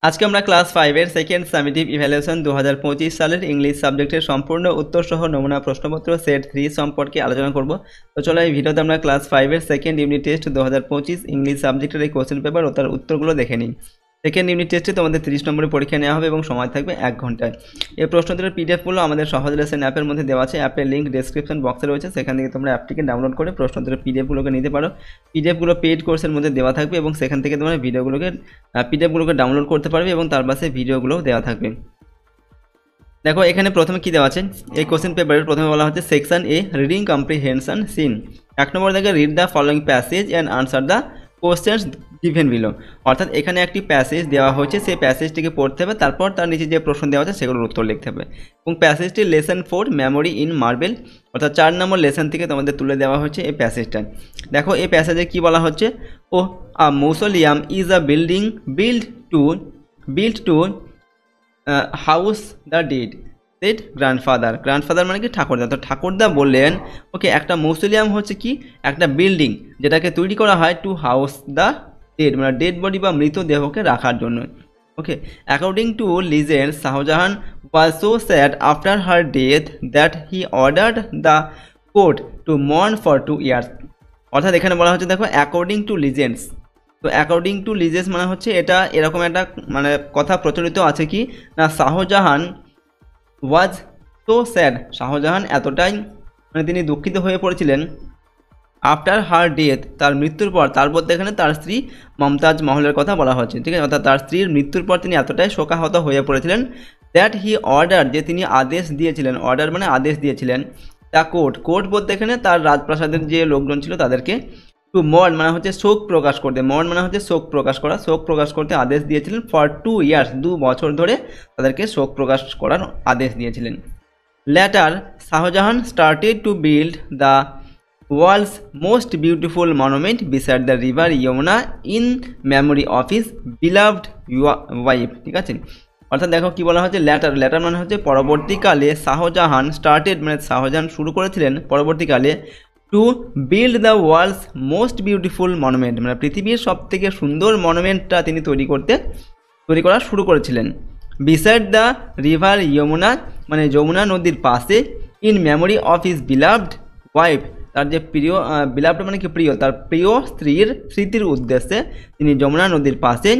আজকে আমরা ক্লাস 5 এর সেকেন্ড সামেটিভ ইভ্যালুয়েশন 2025 সালের ইংলিশ সাবজেক্টের সম্পূর্ণ উত্তর সহ নমুনা প্রশ্নপত্র সেট 3 সম্পর্কে আলোচনা করব। তো চলো এই ভিডিওতে আমরা ক্লাস 5 এর সেকেন্ড ইউনিট টেস্ট 2025 ইংলিশ সাবজেক্টের এই কোশ্চেন পেপার ও তার উত্তরগুলো দেখে নিই। সেকেন্ড ইউনিট টেস্টে তোমাদের 30 নম্বরের পরীক্ষা নেওয়া হবে এবং সময় থাকবে 1 ঘন্টায়। এই প্রশ্নোত্তরের পিডিএফগুলো আমাদের সহজ লেসন অ্যাপের মধ্যে দেওয়া আছে। অ্যাপের লিঙ্ক ডেসক্রিপশন বক্সে রয়েছে, সেখান থেকে তোমরা অ্যাপটিকে ডাউনলোড করে প্রশ্নোত্তরের পিডিএফগুলোকে নিতে পারো। পিডিএফগুলো পেইড কোর্সের মধ্যে দেওয়া থাকবে এবং সেখান থেকে তোমরা পিডিএফগুলোকে ডাউনলোড করতে পারবে এবং তার পাশে ভিডিওগুলোও দেওয়া থাকবে। দেখো এখানে প্রথমে কি দেওয়া আছে, এই কোশ্চেন পেপারের প্রথমে বলা হচ্ছে সেকশন এ রিডিং কম্প্রিহেনশন সিন। 1 নম্বর দেখে read the following passage and answer the questions given below. অর্থাৎ এখানে একটি প্যাসেজ দেওয়া হয়েছে, সেই প্যাসেজটিকে পড়তে হবে, তারপর তার নিচে যে প্রশ্ন দেওয়া আছে সেগুলোর উত্তর লিখতে হবে। এবং প্যাসেজটি লেসন 4 মেমোরি ইন মার্বেল, অর্থাৎ 4 নম্বর লেসন থেকে তোমাদের তুলে দেওয়া হচ্ছে এই প্যাসেজটা। দেখো এই প্যাসেজে কি বলা হচ্ছে, ও a mausoleum is a building build to house the dead said grandfather. Grandfather মানে কি ঠাকুরদা। তো ঠাকুরদা বললেন ওকে একটা মৌসোলিয়াম হচ্ছে কি একটা বিল্ডিং যেটাকে তৈরি করা হয় টু হাউস দ্য ডেড, মানে ডেড বডি বা মৃতদেহকে রাখার জন্য। Okay, according to legend Shahjahan was so sad after her death that he ordered the court to mourn for 2 years. অর্থাৎ এখানে বলা হচ্ছে দেখো অ্যাকর্ডিং টু লিজেন্ডস। তো অ্যাকর্ডিং টু লিজেন্ডস মানে হচ্ছে এটা এরকম একটা মানে কথা প্রচলিত আছে কি না, Shahjahan was so sad, Shahjahan এতটাই মানে তিনি দুঃখিত হয়ে পড়েছিলেন আফটার হার ডেথ, তার মৃত্যুর পর। তার বলতে এখানে তার স্ত্রী মমতাজ মহলের কথা বলা হচ্ছে, ঠিক আছে। অর্থাৎ তার স্ত্রীর মৃত্যুর পর তিনি এতটাই শোকাহত হয়ে পড়েছিলেন দ্যাট হি অর্ডার, যে তিনি আদেশ দিয়েছিলেন, অর্ডার মানে আদেশ দিয়েছিলেন, দ্য কোর্ট বলতে এখানে তার রাজপ্রাসাদের যে লোকজন ছিল তাদেরকে, টু মর্ন মানে হচ্ছে শোক প্রকাশ করতে, মর্ন মানে হচ্ছে শোক প্রকাশ করা, শোক প্রকাশ করতে আদেশ দিয়েছিলেন ফর 2 ইয়ার্স, 2 বছর ধরে তাদেরকে শোক প্রকাশ করার আদেশ দিয়েছিলেন। Later Shahjahan started to build the world's most beautiful monument beside the river Yamuna in memory of his beloved wife, ঠিক আছে। অর্থাৎ দেখো কি বলা হচ্ছে, লেটার মানে হচ্ছে পরবর্তীকালে শাহজাহান স্টার্টেড মানে শাহজাহান শুরু করেছিলেন পরবর্তীকালে to build the world's most beautiful monument, মানে পৃথিবীর সবথেকে সুন্দর মনুমেন্টটা তিনি তৈরি করা শুরু করেছিলেন। বিসাইড দ্য রিভার যমুনা মানে যমুনা নদীর পাশে, in memory of his beloved wife, তার যে প্রিয় বিলাভড মানে কি প্রিয়, তার প্রিয় স্ত্রীর স্মৃতির উদ্দেশ্যে তিনি যমুনা নদীর পাশে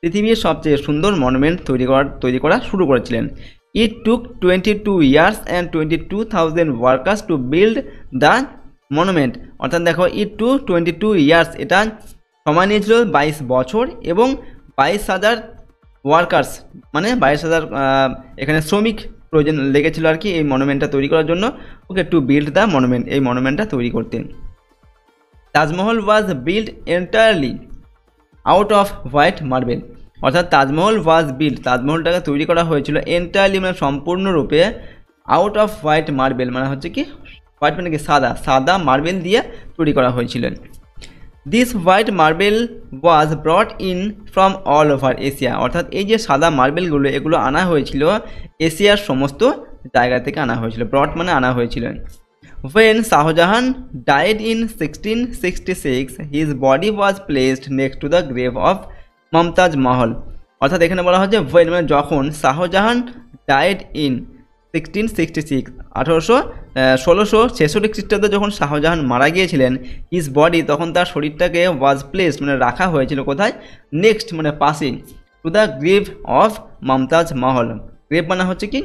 পৃথিবীর সবচেয়ে সুন্দর মনুমেন্ট তৈরি করা শুরু করেছিলেন। ইট টুক 22 years and 22,000 workers to build the monument. অর্থাৎ দেখো ইট টু 22 ইয়ার্স, এটা সময় নিয়েছিল 22 বছর এবং 22,000 ওয়ার্কার্স মানে 22,000 এখানে শ্রমিক প্রয়োজন লেগেছিল আর কি এই মনুমেন্টটা তৈরি করার জন্য। ওকে, টু বিল্ড দ্য মনুমেন্ট, এই মনুমেন্টটা তৈরি করতে। Taj Mahal was build entirely out off white marble. অর্থাৎ তাজমহল ওয়াজ বিল্ড, তাজমহলটাকে তৈরি করা হয়েছিল এন্টায়ারলি মানে সম্পূর্ণরূপে আউট অফ হোয়াইট মার্বেল মানে হচ্ছে কি হোয়াইট মানে কি সাদা মার্বেল দিয়ে তৈরি করা হয়েছিল। This white marble was ব্রট in from all over Asia. অর্থাৎ এই যে সাদা মার্বেলগুলো এগুলো আনা হয়েছিল এশিয়ার সমস্ত জায়গা থেকে আনা হয়েছিল, ব্রট মানে আনা হয়েছিল। When Shahjahan died in 1666, his body was placed next to the grave of Mumtaz Mahal. অর্থাৎ এখানে বলা হচ্ছে when মানে যখন শাহজাহান died in 1666 1666 খ্রিস্টাব্দে যখন শাহজাহান মারা গিয়েছিলেন, হিজ বডি তখন তার শরীরটাকে ওয়াজ প্লেসড মানে রাখা হয়েছিল কোথায়, নেক্সট মানে পাশে, to the grave of Mumtaz Mahal. Grave মানে হচ্ছে কি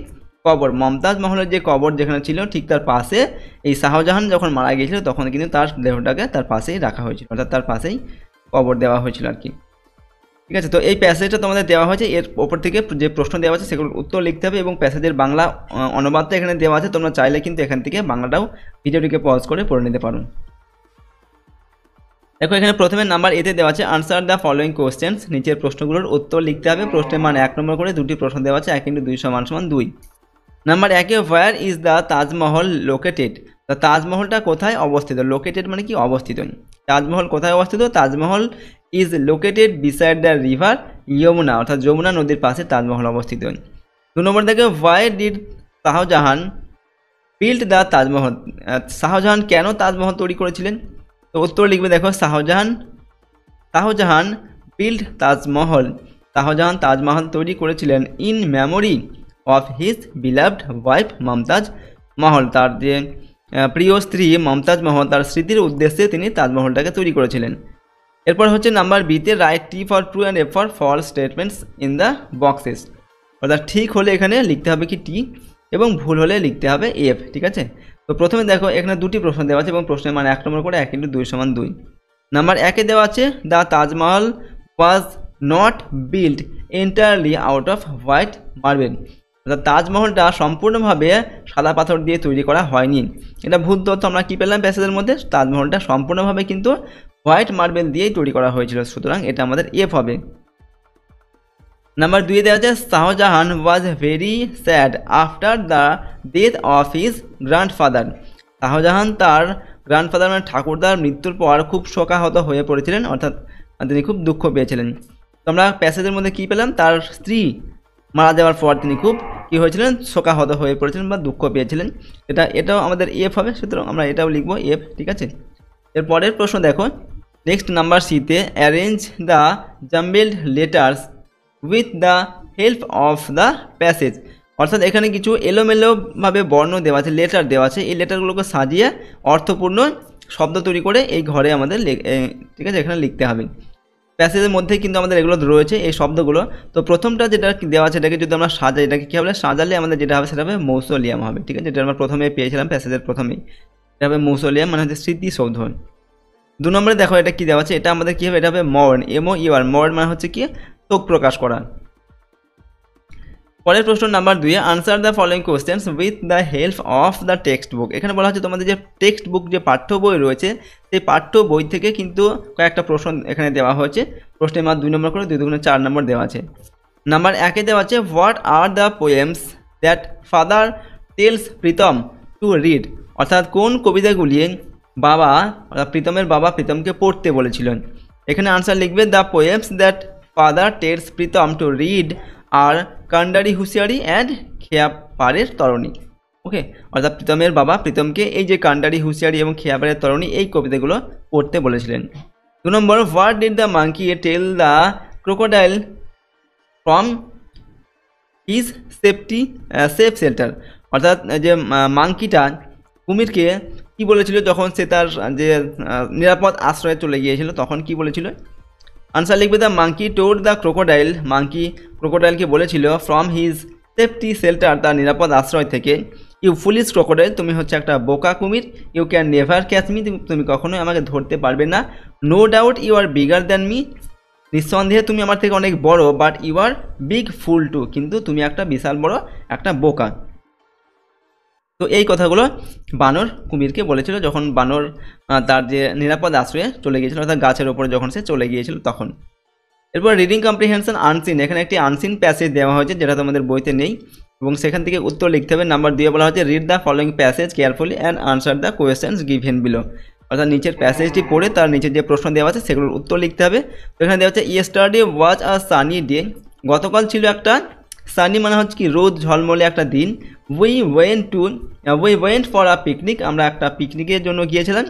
কবর, মমতাজ মহলের যে কবর যেখানে ছিল ঠিক তার পাশে এই শাহজাহান যখন মারা গিয়েছিল তখন কিন্তু তার দেহটাকে তার পাশেই রাখা হয়েছিল, অর্থাৎ তার পাশেই কবর দেওয়া হয়েছিল আর কি, ঠিক আছে। তো এই প্যাসেজটা তোমাদের দেওয়া হয়েছে, এর ওপর থেকে যে প্রশ্ন দেওয়া আছে সেগুলোর উত্তর লিখতে হবে এবং প্যাসেজের বাংলা অনুবাদটা এখানে দেওয়া আছে, তোমরা চাইলে কিন্তু এখান থেকে বাংলাটাও ভিডিওটিকে পজ করে পড়ে নিতে পারো। দেখো এখানে প্রথমে নাম্বার এতে দেওয়া আছে আনসার দ্য ফলোয়িং কোশ্চেন্স, নিচের প্রশ্নগুলোর উত্তর লিখতে হবে। প্রশ্নের মান 1 নম্বর করে, দুটি প্রশ্ন দেওয়া আছে 1 × 2 = 2। Number 1 where is the Taj Mahal located. তো তাজমহলটা কোথায় অবস্থিত, লোকেটেড মানে কি অবস্থিত, তাজমহল কোথায় অবস্থিত, Taj Mahal is located beside the river Yamuna, অর্থাৎ যমুনা নদীর পাশে তাজমহল অবস্থিত। 2 নম্বর দেখে why did Shah Jahan build the Taj Mahal, Shah Jahan কেন তাজমহল তৈরি করেছিলেন। তো উত্তর লিখবে দেখো শাহজাহান বিল্ড তাজমহল শাহজাহান তাজমহল তৈরি করেছিলেন in memory of his beloved wife Mumtaz Mahal. তার যে প্রিয় স্ত্রী মমতাজ মহল, তার স্মৃতির উদ্দেশ্যে তিনি তাজমহলটাকে তৈরি করেছিলেন। এরপর হচ্ছে নাম্বার বিতে write T for true and F for false statements in the boxes. অর্থাৎ ঠিক হলে এখানে লিখতে হবে কি টি এবং ভুল হলে লিখতে হবে এফ। ঠিক আছে, তো প্রথমে দেখো এখানে দুটি প্রশ্ন দেওয়া আছে এবং প্রশ্নের মান 1 নম্বর করে 1 × 2 = 2। নাম্বার 1-এ দেওয়া আছে the Taj Mahal was not build entirely out off white marble. অর্থাৎ তাজমহলটা সম্পূর্ণভাবে সাদা পাথর দিয়ে তৈরি করা হয়নি। এটা ভুল তথ্য। আমরা কী পেলাম প্যাসেজের মধ্যে? তাজমহলটা সম্পূর্ণভাবে কিন্তু হোয়াইট মার্বেল দিয়েই তৈরি করা হয়েছিল, সুতরাং এটা আমাদের এফ হবে। নাম্বার 2-এ দেওয়া আছে Shahjahan was very sad after the death of his grandfather. Shahjahan তার গ্র্যান্ডফাদার মানে ঠাকুরদার মৃত্যুর পর খুব শোকাহত হয়ে পড়েছিলেন, অর্থাৎ তিনি খুব দুঃখ পেয়েছিলেন। তো আমরা প্যাসেজের মধ্যে কী পেলাম? তার স্ত্রী মারা যাওয়ার পর তিনি খুব কী হয়েছিলেন? শোকাহত হয়ে পড়েছিলেন বা দুঃখ পেয়েছিলেন। এটাও আমাদের এফ হবে, সুতরাং আমরা এটাও লিখব এফ। ঠিক আছে, এর পরের প্রশ্ন দেখো নেক্সট নাম্বার সিতে arrange the jumbled letters with the help of the passage. অর্থাৎ এখানে কিছু এলোমেলোভাবে বর্ণ দেওয়া আছে, লেটার দেওয়া আছে, এই লেটারগুলোকে সাজিয়ে অর্থপূর্ণ শব্দ তৈরি করে এই ঘরে আমাদের ঠিক আছে এখানে লিখতে হবে। প্যাসেজের মধ্যে কিন্তু আমাদের এগুলো রয়েছে এই শব্দগুলো। তো প্রথমটা যেটা দেওয়া আছে এটাকে যদি আমরা সাজাই, এটাকে কী হবে? সাজালে আমাদের যেটা হবে সেটা হবে মৌসোলিয়াম হবে। ঠিক আছে, যেটা আমরা প্রথমে পেয়েছিলাম প্যাসেজের প্রথমেই, এটা হবে মৌসোলিয়াম মানে হচ্ছে স্মৃতিসৌধ। 2 নম্বরে দেখো এটা কী দেওয়া আছে, এটা আমাদের কী হবে? এটা হবে মর্ন, MOUR। মর্ন মানে হচ্ছে কি? শোক প্রকাশ করা। পরের প্রশ্ন নাম্বার 2-এ answer the following questions with the help of the textbook. এখানে বলা হচ্ছে তোমাদের যে টেক্সট বুক যে পাঠ্য বই রয়েছে সেই পাঠ্য বই থেকে কিন্তু কয়েকটা প্রশ্ন এখানে দেওয়া হয়েছে। প্রশ্নের মান 2 নম্বর করে 2 × 4 নম্বর দেওয়া আছে। নাম্বার 1-এ দেওয়া আছে what are the poems that father tells Pritam to read. অর্থাৎ কোন কবিতাগুলি বাবা অর্থাৎ প্রীতমের বাবা প্রীতমকে পড়তে বলেছিলেন। এখানে আনসার লিখবে the poems that father tells Pritam to read আর কান্ডারি হুঁশিয়ারি অ্যান্ড খেয়াপাড়ের তরণী। ওকে, অর্থাৎ প্রীতমের বাবা প্রীতমকে এই যে কান্ডারি হুঁশিয়ারি এবং খেয়াপাড়ের তরণী এই কবিতাগুলো পড়তে বলেছিলেন। 2 নম্বর what did the monkey tell the crocodile from his safe shelter. অর্থাৎ যে মাঙ্কিটা কুমিরকে কি বলেছিল যখন সে তার যে নিরাপদ আশ্রয়ে চলে গিয়েছিল, তখন কি বলেছিল? আনসার লিখবে the monkey told the crocodile. Monkey ক্রোকোডাইলকে বলেছিল ফ্রম হিজ সেফটি শেল্টার, তার নিরাপদ আশ্রয় থেকে, ইউ ফুলিশ ক্রোকোডাইল, তুমি হচ্ছে একটা বোকা কুমির, you can never catch me, তুমি কখনোই আমাকে ধরতে পারবে না, no doubt you are bigger than me, নিঃসন্দেহে তুমি আমার থেকে অনেক বড়, but you are big fool too, কিন্তু তুমি একটা বিশাল বড় একটা বোকা। তো এই কথাগুলো বানর কুমিরকে বলেছিল যখন বানর তার যে নিরাপদ আশ্রয়ে চলে গিয়েছিল, অর্থাৎ গাছের ওপরে যখন সে চলে গিয়েছিল তখন। এরপর রিডিং কম্প্রিহেনশন আনসিন, এখানে একটি আনসিন প্যাসেজ দেওয়া হয়েছে যেটা তোমাদের বইতে নেই এবং সেখান থেকে উত্তর লিখতে হবে। নাম্বার 2-এ বলা হচ্ছে read the following passage carefully and answer the questions given below. অর্থাৎ নিচের প্যাসেজটি পড়ে তার নিচে যে প্রশ্ন দেওয়া আছে সেগুলোর উত্তর লিখতে হবে। তো এখানে দেওয়া হচ্ছে ইয়েস্টারডে ওয়াজ আ সানি ডে, গতকাল ছিল একটা সানি মানে হচ্ছে কি রোদ ঝলমলে একটা দিন। We went for a picnic, আমরা একটা পিকনিকের জন্য গিয়েছিলাম।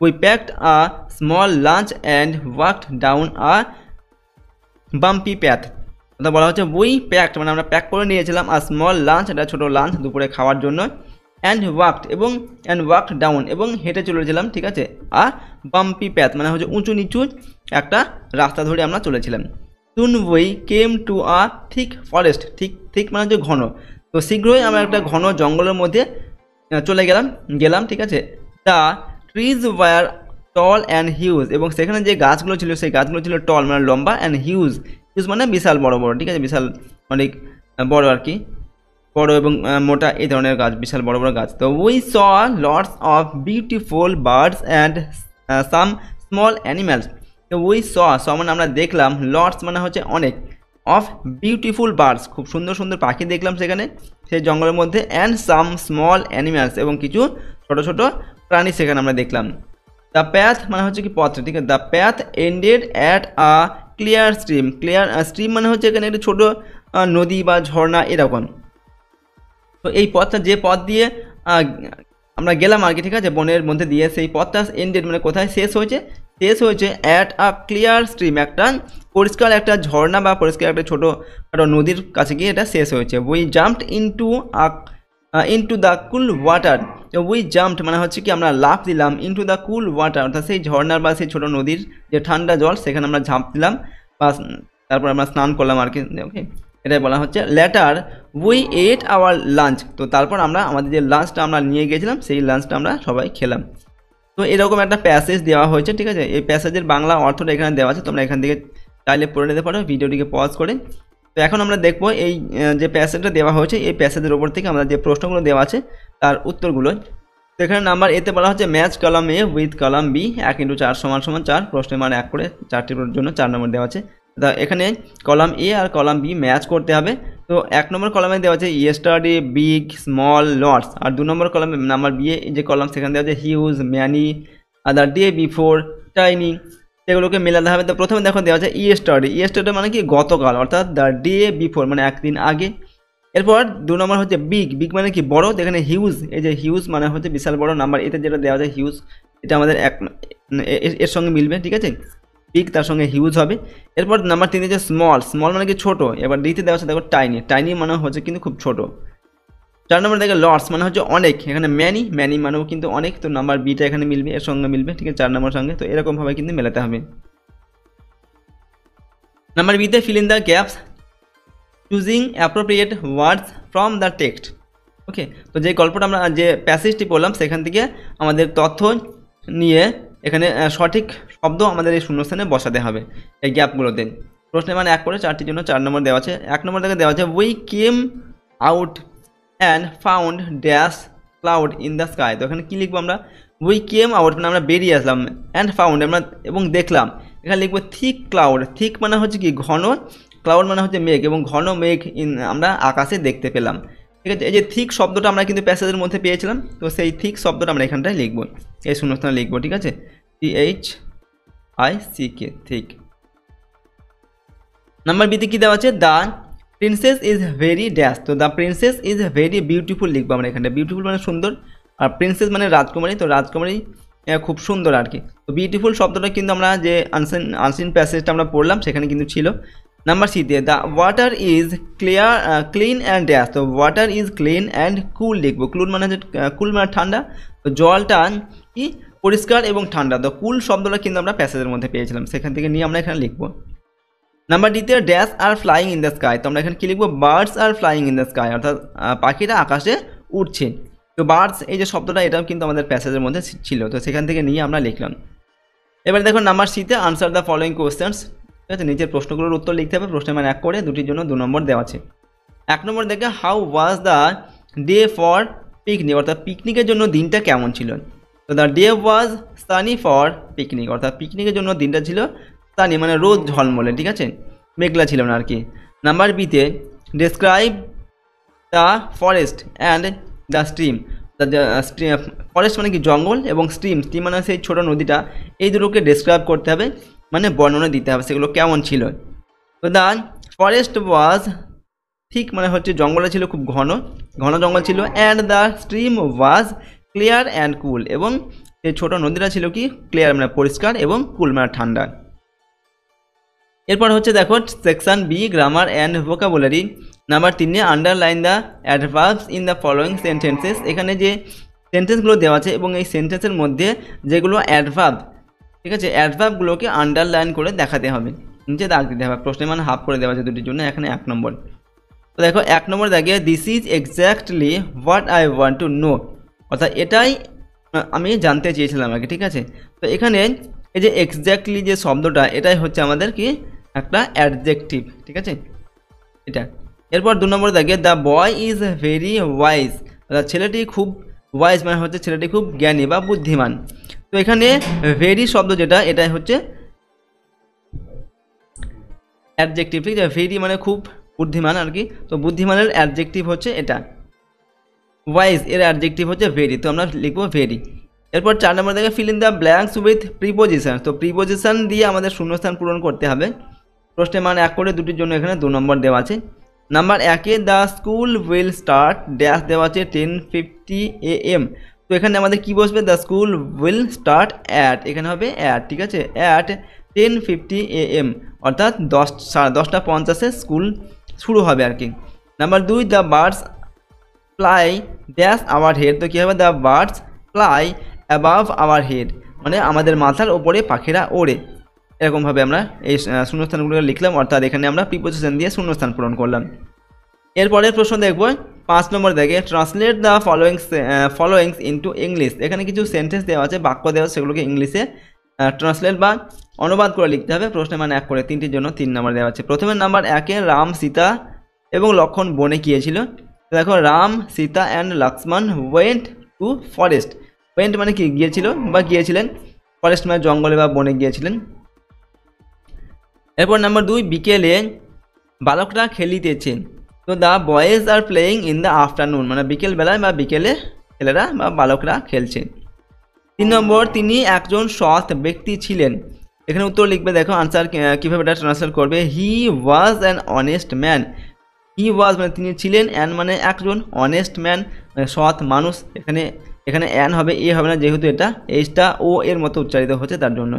We packed a small lunch and walked down a bumpy path. অর্থাৎ বলা হচ্ছে উই প্যাকড মানে আমরা প্যাক করে নিয়েছিলাম, আর স্মল লাঞ্চ এটা ছোটো লাঞ্চ দুপুরে খাওয়ার জন্য, অ্যান্ড ওয়াকড ডাউন এবং হেঁটে চলেছিলাম। ঠিক আছে, আর বাম্পি প্যাথ মানে হচ্ছে উঁচু নিচু একটা রাস্তা ধরে আমরা চলেছিলাম। Soon we came to a thick forest, ঠিক মানে হচ্ছে ঘন, তো শীঘ্রই আমরা একটা ঘন জঙ্গলের মধ্যে চলে গেলাম। ঠিক আছে, the trees war tall and huge, এবং সেখানে যে গাছগুলো ছিল সেই গাছগুলো ছিল টল মানে লম্বা, অ্যান্ড হিউজ মানে বিশাল বড়। ঠিক আছে, বিশাল অনেক বড় আর কি, বড় এবং মোটা এই ধরনের গাছ, বিশাল বড় গাছ। তো we saw lots of beautiful birds and some small animals. তো উই স মানে আমরা দেখলাম, লটস মানে হচ্ছে অনেক, অফ বিউটিফুল বার্ডস খুব সুন্দর সুন্দর পাখি দেখলাম সেখানে সেই জঙ্গলের মধ্যে, অ্যান্ড সাম স্মল অ্যানিম্যালস এবং কিছু ছোট ছোট প্রাণী সেখানে আমরা দেখলাম। দ্য প্যাথ মানে হচ্ছে কি পথ। ঠিক আছে, the path ended at a clear stream মানে হচ্ছে এখানে একটা ছোটো নদী বা ঝর্ণা এরকম। তো এই পথটা যে পথ দিয়ে আমরা গেলাম আর কি, ঠিক আছে, বনের মধ্যে দিয়ে, সেই পথটা এন্ডেড মানে কোথায় শেষ হয়েছে, শেষ হয়েছে অ্যাট আ ক্লিয়ার স্ট্রিম, একটা পরিষ্কার একটা ঝর্ণা বা পরিষ্কার একটা ছোটো একটা নদীর কাছে গিয়ে এটা শেষ হয়েছে। We jumped into the cool water. We jumped মানে হচ্ছে কি আমরা লাফ দিলাম, ইনটু দ্য কুল ওয়াটার অর্থাৎ সেই ঝর্ণার বা সেই ছোটো নদীর যে ঠান্ডা জল সেখানে আমরা ঝাঁপ দিলাম বা তারপর আমরা স্নান করলাম আর কি। ওকে, এটাই বলা হচ্ছে। Letter we at hour lunch, তো তারপর আমরা আমাদের যে লাঞ্চটা আমরা নিয়ে গিয়েছিলাম সেই লাঞ্চটা আমরা সবাই খেলাম। তো এরকম একটা প্যাসেজ দেওয়া হয়েছে, ঠিক আছে। এই প্যাসেজের বাংলা অর্থটা এখানে দেওয়া আছে, তোমরা এখান থেকে চাইলে পড়ে নিতে পারো ভিডিওটিকে পজ করে। তো এখন আমরা দেখবো এই যে প্যাসেজটা দেওয়া হয়েছে এই প্যাসেজের ওপর থেকে আমরা যে প্রশ্নগুলো দেওয়া আছে তার উত্তরগুলো। তো এখানে নাম্বার এতে বলা হচ্ছে match column A with column B, 1 × 4 = 4, প্রশ্নের মান 1 করে 4টির জন্য 4 নম্বর দেওয়া আছে। তা এখানে কলাম এ আর কলাম বি ম্যাচ করতে হবে। তো 1 নম্বর কলামে দেওয়া আছে ইয়েস্টারডে, বিগ, স্মল, লটস, আর 2 নম্বর কলামে নাম্বার বি যে কলাম সেখানে দেওয়া আছে huge, many, the day before, tiny, সেগুলোকে মেলাতে হবে। তো প্রথমে দেখো দেওয়া আছে ইয়েস্টারডে, ইয়েস্টারডে মানে কি গতকাল, অর্থাৎ দ্য ডে বিফোর মানে একদিন আগে। এরপর 2 নম্বর হচ্ছে বিগ, বিগ মানে কি বড়, এখানে হিউজ, এই যে হিউজ মানে হচ্ছে বিশাল বড়। নাম্বার এতে যেটা দেওয়া আছে হিউজ, এটা আমাদের এর সঙ্গে মিলবে, ঠিক আছে। বিগ তার সঙ্গে হিউজ হবে। এরপর নাম্বার 3 হচ্ছে স্মল, স্মল মানে কি ছোট। এবার ডিতে দেওয়া আছে দেখো টাইনি, টাইনি মানে হচ্ছে কিন্তু খুব ছোট। 4 নম্বর দেখে লটস মানে হচ্ছে অনেক, এখানে ম্যানি, ম্যানি মানেও কিন্তু অনেক। তো নাম্বার বিটা এখানে মিলবে, এর সঙ্গে মিলবে, ঠিক আছে, 4 নম্বর সঙ্গে। তো এরকমভাবে কিন্তু মেলাতে হবে। নাম্বার বিতে fill in the gaps choosing appropriate words from the text. Okay, তো যে গল্পটা আমরা যে প্যাসেজটি পড়লাম সেখান থেকে আমাদের তথ্য নিয়ে এখানে সঠিক শব্দ আমাদের এই শূন্যস্থানে বসাতে হবে এই গ্যাপগুলোতে। প্রশ্নের মানে 1 করে 4টির জন্য 4 নম্বর দেওয়া আছে। 1 নম্বর থেকে দেওয়া আছে we came out and found dash cloud in the sky. তো এখানে কী লিখবো আমরা? উই কেম আউট মানে আমরা বেরিয়ে আসলাম, অ্যান্ড ফাউন্ড আমরা এবং দেখলাম। এখানে লিখবো থিক ক্লাউড, থিক মানে হচ্ছে কি ঘন, ক্লাউড মানে হচ্ছে মেঘ, এবং ঘন মেঘ আমরা আকাশে দেখতে পেলাম, ঠিক আছে। এই যে থিক শব্দটা আমরা কিন্তু প্যাসেজের মধ্যে পেয়েছিলাম, তো সেই থিক শব্দটা আমরা এখানটায় লিখবো, এই শূন্যস্থানে লিখবো, ঠিক আছে। THICK, thick. নাম্বার বিতে কী দেওয়া আছে? The princess is very dash. তো the princess is very beautiful লিখবো আমরা এখানে। বিউটিফুল মানে সুন্দর, আর প্রিন্সেস মানে রাজকুমারী, তো রাজকুমারী খুব সুন্দর আর কি। তো বিউটিফুল শব্দটা কিন্তু আমরা যে আনসিন প্যাসেজটা আমরা পড়লাম সেখানে কিন্তু ছিল। নাম্বার সিতে the water is clean and dash. তো water is clean and cool লিখবো। কুল মানে হচ্ছে কুল মানে ঠান্ডা, তো জলটা কি পরিষ্কার এবং ঠান্ডা। তো কুল শব্দটা কিন্তু আমরা প্যাসেজের মধ্যে পেয়েছিলাম, সেখান থেকে নিয়ে আমরা এখানে লিখবো। নাম্বার ডিতে dash are flying in the sky. তো আমরা এখানে কী লিখবো? Birds are flying in the sky, অর্থাৎ পাখিরা আকাশে উঠছে। তো বার্ডস এই যে শব্দটা এটাও কিন্তু আমাদের প্যাসেজের মধ্যে ছিল, তো সেখান থেকে নিয়ে আমরা লিখলাম। এবার দেখো নাম্বার সিতে আনসার দ্য ফলোয়িং কোয়েশ্চেন্স, ঠিক আছে। নিচের প্রশ্নগুলোর উত্তর লিখতে হবে। প্রশ্নের মান 1 করে, দুটির জন্য 2 নম্বর দেওয়া আছে। 1 নম্বর দেখে how was the day for picnic, অর্থাৎ পিকনিকের জন্য দিনটা কেমন ছিল। তো the day was Sunny for picnic, অর্থাৎ পিকনিকের জন্য দিনটা ছিল সানি মানে রোদ ঝলমলে, ঠিক আছে, মেঘলা ছিল না আর কি। নাম্বার বিতে describe the forest and the stream. Forest মানে কি জঙ্গল, এবং স্ট্রিম, স্ট্রিম মানে সেই ছোটো নদীটা, এই দুটোকে ডেসক্রাইব করতে হবে মানে বর্ণনা দিতে হবে সেগুলো কেমন ছিল। তো দ্য ফরেস্ট ওয়াজ ঠিক মানে হচ্ছে জঙ্গলটা ছিল খুব ঘন, ঘন জঙ্গল ছিল। And the stream was clear and কুল, এবং সেই ছোটো নদীটা ছিল কি ক্লিয়ার মানে পরিষ্কার, এবং কুল মানে ঠান্ডা। এরপর হচ্ছে দেখো section B grammar and vocabulary. Number 3 underline the adverbs in the following sentences. এখানে যে সেন্টেন্সগুলো দেওয়া আছে এবং এই সেন্টেন্সের মধ্যে যেগুলো অ্যাডভার্ব, ঠিক আছে, অ্যাডভার্বগুলোকে আন্ডারলাইন করে দেখাতে হবে, নিচে দাগ দিতে হবে। প্রশ্নের মান হাফ করে দেওয়া আছে দুটির জন্য, এখানে 1 নম্বর। তো দেখো 1 নম্বর দাগে this is exactly what I want to know, অর্থাৎ এটাই আমি জানতে চেয়েছিলাম আর কি, ঠিক আছে। তো এখানে এই যে এক্স্যাক্টলি যে শব্দটা, এটাই হচ্ছে আমাদের কি একটা অ্যাডজেক্টিভ, ঠিক আছে, এটা। এরপর 2 নম্বর দাগে the boy is very wise, অর্থাৎ ছেলেটি খুব ওয়াইজ মানে হচ্ছে ছেলেটি খুব জ্ঞানী বা বুদ্ধিমান। তো এখানে ভেরি শব্দ যেটা, এটাই হচ্ছে অ্যাডজেক্টিভ, ঠিক আছে। ভেরি মানে খুব বুদ্ধিমান আর কি, তো বুদ্ধিমানের অ্যাডজেক্টিভ হচ্ছে এটা। ওয়াইজ এর অ্যাডজেক্টিভ হচ্ছে ভেরি, তো আমরা লিখবো ভেরি। এরপর 4 নম্বর দেখে feel in the blanks with preposition. তো প্রিপোজিশন দিয়ে আমাদের শূন্যস্থান পূরণ করতে হবে। প্রশ্নের মান 1 করে, দুটির জন্য এখানে 2 নম্বর দেওয়া আছে। Number 1 the school will start dash দেওয়া আছে 10:50 AM। তো তো এখানে আমাদের কি বসবে, the school will start at, এখানে হবে অ্যাট, ঠিক আছে, অ্যাট 10:50 AM, অর্থাৎ 10:50 স্কুল শুরু হবে আর কি। Number 2, the birds fly dash our head, তো কী হবে, the birds fly above our head, মানে আমাদের মাথার ওপরে পাখিরা ওড়ে। এরকমভাবে আমরা এই শূন্যস্থানগুলো লিখলাম, অর্থাৎ এখানে আমরা প্রিপোজিশন দিয়ে শূন্যস্থান পূরণ করলাম। এরপরের প্রশ্ন দেখব 5 নম্বর দেখে, translate the followings into English. এখানে কিছু সেন্টেন্স দেওয়া আছে, বাক্য দেওয়া আছে, সেগুলোকে ইংলিশে ট্রান্সলেট বা অনুবাদ করে লিখতে হবে। প্রশ্নের মানে 1 করে, 3টির জন্য 3 নম্বর দেওয়া আছে। প্রথমে নাম্বার 1-এ রাম, সীতা এবং লক্ষণ বনে গিয়েছিল। দেখো, Ram, Sita and Lakshman went to forest. Went মানে কি, গিয়েছিল বা গিয়েছিলেন, ফরেস্ট মানে জঙ্গলে বা বনে গিয়েছিলেন। এরপর নাম্বার 2, বিকেলে বালকরা খেলিতেছে। তো the boys are playing in the afternoon, মানে বিকেলবেলায় বা বিকেলে ছেলেরা বা বালকরা খেলছে। 3 নম্বর, তিনি একজন সৎ ব্যক্তি ছিলেন। এখানে উত্তর লিখবে, দেখো আনসার কীভাবে এটা ট্রান্সলেট করবে, হি ওয়াজ অ্যান অনেস্ট ম্যান। হি ওয়াজ মানে তিনি ছিলেন, অ্যান মানে একজন, অনেস্ট ম্যান মানে সৎ মানুষ। এখানে অ্যান হবে, এ হবে না, যেহেতু এটা এইচটা ও এর মতো উচ্চারিত হচ্ছে তার জন্য।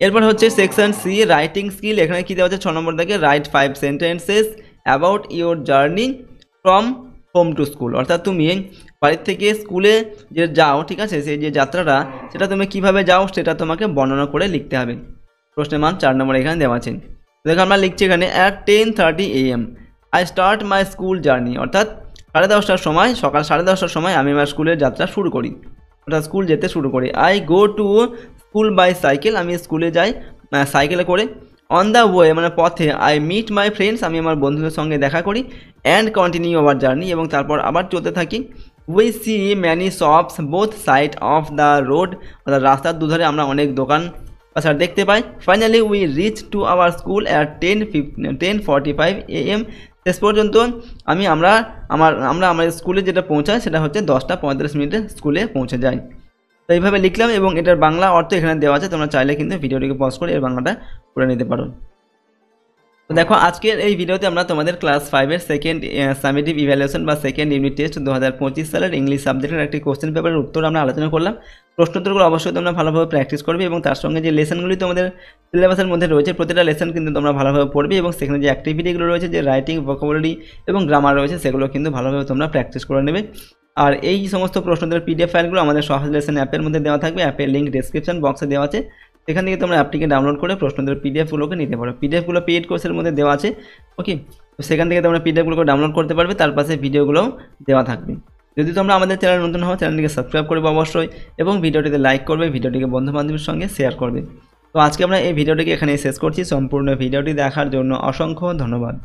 এরপর হচ্ছে সেকশন সি, রাইটিং স্কিল। এখানে কী দেওয়া হচ্ছে 6 নম্বর থেকে, right 5 sentences about your journey from home to school, অর্থাৎ তুমি বাড়ির থেকে স্কুলে যে যাও, ঠিক আছে, সেই যে যাত্রাটা সেটা তুমি কিভাবে যাও সেটা তোমাকে বর্ণনা করে লিখতে হবে। প্রশ্নের মান 4 নম্বর এখানে দেওয়া আছে। দেখো আমরা লিখছি এখানে, at 10:30 AM I start my school journey, অর্থাৎ 10:30টার সময়, সকাল 10:30টার সময় আমি আমার স্কুলের যাত্রা শুরু করি, অর্থাৎ স্কুল যেতে শুরু করি। I go to school by cycle, আমি স্কুলে যাই সাইকেলে করে। অন দ্য ওয়ে মানে পথে, আই মিট মাই ফ্রেন্ডস, আমি আমার বন্ধুদের সঙ্গে দেখা করি। অ্যান্ড কন্টিনিউ আওয়ার জার্নি, এবং তারপর আবার চলতে থাকি। We see many shops both side of the road, অর্থাৎ রাস্তার দুধারে আমরা অনেক দোকান বাজার দেখতে পাই। Finally we reach to our school at 10:45 AM, শেষ পর্যন্ত আমরা আমাদের স্কুলে যেটা পৌঁছাই সেটা হচ্ছে 10:35 স্কুলে পৌঁছে যাই। তো এইভাবে লিখলাম, এবং এটার বাংলা অর্থ এখানে দেওয়া আছে, তোমরা চাইলে কিন্তু ভিডিওটিকে পজ করে এর বাংলাটা করে নিতে পারো। তো দেখো, আজকের এই ভিডিওতে আমরা তোমাদের ক্লাস 5-এর সেকেন্ড সামেটিভ ইভ্যালুয়েশন বা সেকেন্ড ইউনিট টেস্ট 2025 সালের ইংলিশ সাবজেক্টের একটি কোশ্চেন পেপারের উত্তর আমরা আলোচনা করলাম। প্রশ্নোত্তরগুলো অবশ্যই তোমরা ভালোভাবে প্র্যাকটিস করবে, এবং তার সঙ্গে যে লেসনগুলি তোমাদের সিলেবাসের মধ্যে রয়েছে প্রতিটা লেসন কিন্তু তোমরা ভালোভাবে পড়বে, এবং সেখানে যে অ্যাক্টিভিটিগুলো রয়েছে, যে রাইটিং, ভোকাবুলারি এবং গ্রামার রয়েছে, সেগুলো কিন্তু ভালোভাবে তোমরা প্র্যাকটিস করে নেবে। আর এই সমস্ত প্রশ্নোত্তরের PDF ফাইলগুলো আমাদের সহজ লেসন অ্যাপের মধ্যে দেওয়া থাকবে। অ্যাপের লিঙ্ক ডেসক্রিপশন বক্সে দেওয়া আছে, সেখান থেকে তোমরা অ্যাপটিকে ডাউনলোড করে প্রশ্নোত্তরের PDFগুলোকে নিতে পারো। PDFগুলো পেইড কোর্সের মধ্যে দেওয়া আছে, ওকে, তো সেখান থেকে তোমরা PDFগুলোকে ডাউনলোড করতে পারবে, তার পাশে ভিডিওগুলোও দেওয়া থাকবে। যদি তোমরা আমাদের চ্যানেল নতুন হও, চ্যানেলটিকে সাবস্ক্রাইব করবে অবশ্যই, এবং ভিডিওটিতে লাইক করবে, ভিডিওটিকে বন্ধুবান্ধবের সঙ্গে শেয়ার করবে। তো আজকে আমরা এই ভিডিওটিকে এখানেই শেষ করছি। সম্পূর্ণ ভিডিওটি দেখার জন্য অসংখ্য ধন্যবাদ।